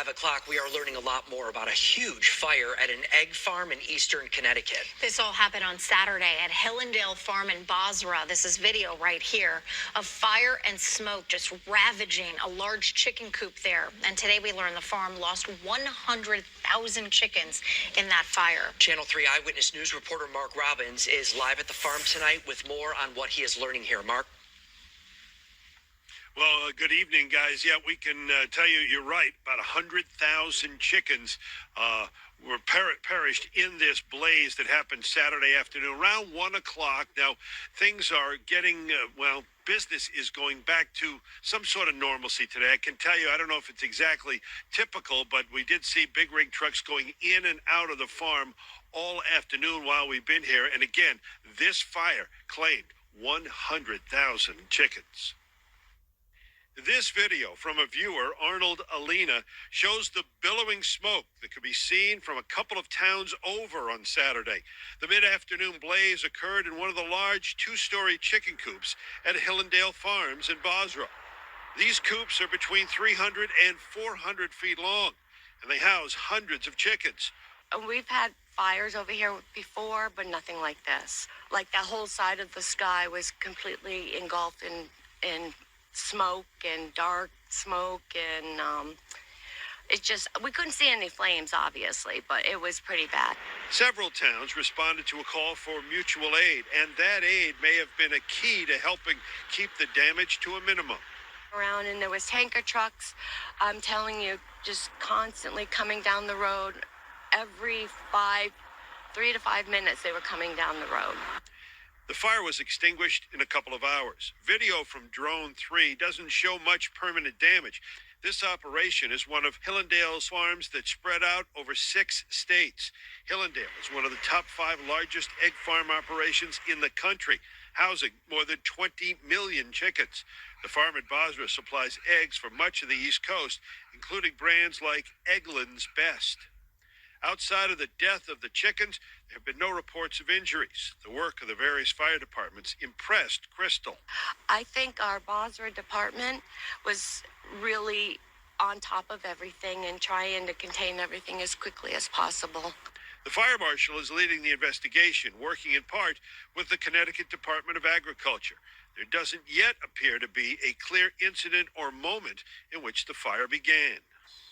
5 o'clock, we are learning a lot more about a huge fire at an egg farm in eastern Connecticut. This all happened on Saturday at Hillendale Farm in Bozrah. This is video right here of fire and smoke just ravaging a large chicken coop there. And today we learned the farm lost 100,000 chickens in that fire. Channel 3 Eyewitness News reporter Mark Robbins is live at the farm tonight with more on what he is learning here. Mark? Well, good evening, guys. Yeah, we can tell you you're right. About 100,000 chickens were perished in this blaze that happened Saturday afternoon around 1 o'clock. Now, things are getting, business is going back to some sort of normalcy today. I can tell you, I don't know if it's exactly typical, but we did see big rig trucks going in and out of the farm all afternoon while we've been here. And again, this fire claimed 100,000 chickens. This video from a viewer, Arnold Alina, shows the billowing smoke that could be seen from a couple of towns over on Saturday. The mid-afternoon blaze occurred in one of the large two-story chicken coops at Hillendale Farms in Bozrah. These coops are between 300 and 400 feet long, and they house hundreds of chickens. We've had fires over here before, but nothing like this. Like that whole side of the sky was completely engulfed in smoke and dark smoke, and we couldn't see any flames, obviously, but it was pretty bad. Several towns responded to a call for mutual aid, and that aid may have been a key to helping keep the damage to a minimum. Around, and there was tanker trucks, I'm telling you, just constantly coming down the road. Every 3 to 5 minutes they were coming down the road. The fire was extinguished in a couple of hours. Video from Drone 3 doesn't show much permanent damage. This operation is one of Hillendale's farms that spread out over 6 states. Hillendale is one of the top 5 largest egg farm operations in the country, housing more than 20 million chickens. The farm at Bozrah supplies eggs for much of the East Coast, including brands like Eggland's Best. Outside of the death of the chickens, there have been no reports of injuries. The work of the various fire departments impressed Crystal. I think our Bozrah department was really on top of everything and trying to contain everything as quickly as possible. The fire marshal is leading the investigation, working in part with the Connecticut Department of Agriculture. There doesn't yet appear to be a clear incident or moment in which the fire began.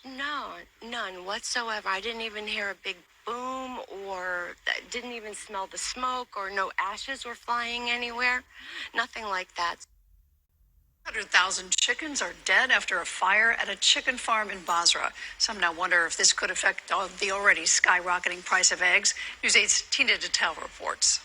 No, none whatsoever. I didn't even hear a big boom, or didn't even smell the smoke, or no ashes were flying anywhere. Nothing like that. 100,000 chickens are dead after a fire at a chicken farm in Bozrah. Some now wonder if this could affect the already skyrocketing price of eggs. News 8's Tina Detel reports.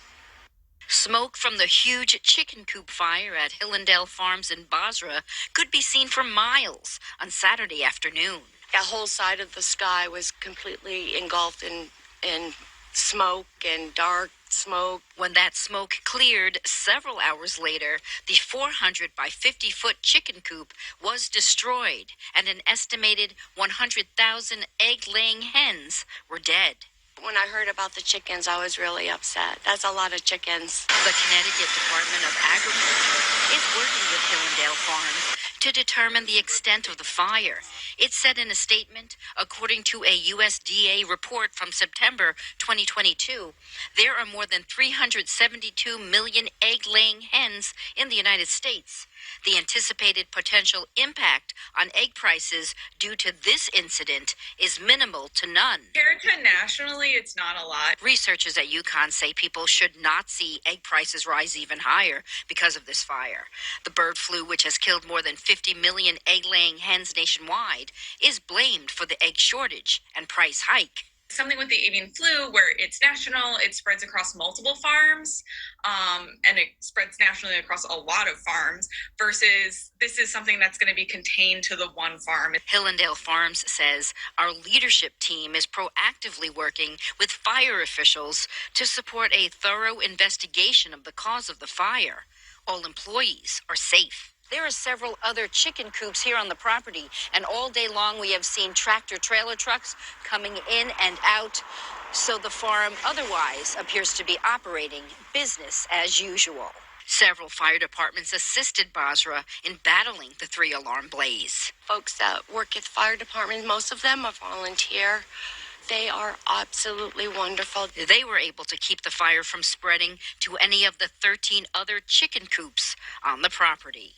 Smoke from the huge chicken coop fire at Hillendale Farms in Bozrah could be seen for miles on Saturday afternoon. That whole side of the sky was completely engulfed in smoke and dark smoke. When that smoke cleared several hours later, the 400 by 50-foot chicken coop was destroyed, and an estimated 100,000 egg-laying hens were dead. When I heard about the chickens, I was really upset. That's a lot of chickens. The Connecticut Department of Agriculture is working with Hillendale Farms to determine the extent of the fire. It said in a statement, according to a USDA report from September 2022, there are more than 372 million egg-laying hens in the United States. The anticipated potential impact on egg prices due to this incident is minimal to none. Compared to nationally, it's not a lot. Researchers at UConn say people should not see egg prices rise even higher because of this fire. The bird flu, which has killed more than 50 million egg-laying hens nationwide, is blamed for the egg shortage and price hike. Something with the avian flu, where it's national, it spreads across multiple farms, and it spreads nationally across a lot of farms, versus this is something that's going to be contained to the one farm. Hillendale Farms says our leadership team is proactively working with fire officials to support a thorough investigation of the cause of the fire. All employees are safe. There are several other chicken coops here on the property, and all day long we have seen tractor-trailer trucks coming in and out, so the farm otherwise appears to be operating business as usual. Several fire departments assisted Bozrah in battling the 3-alarm blaze. Folks that work at the fire department, most of them are volunteer. They are absolutely wonderful. They were able to keep the fire from spreading to any of the 13 other chicken coops on the property.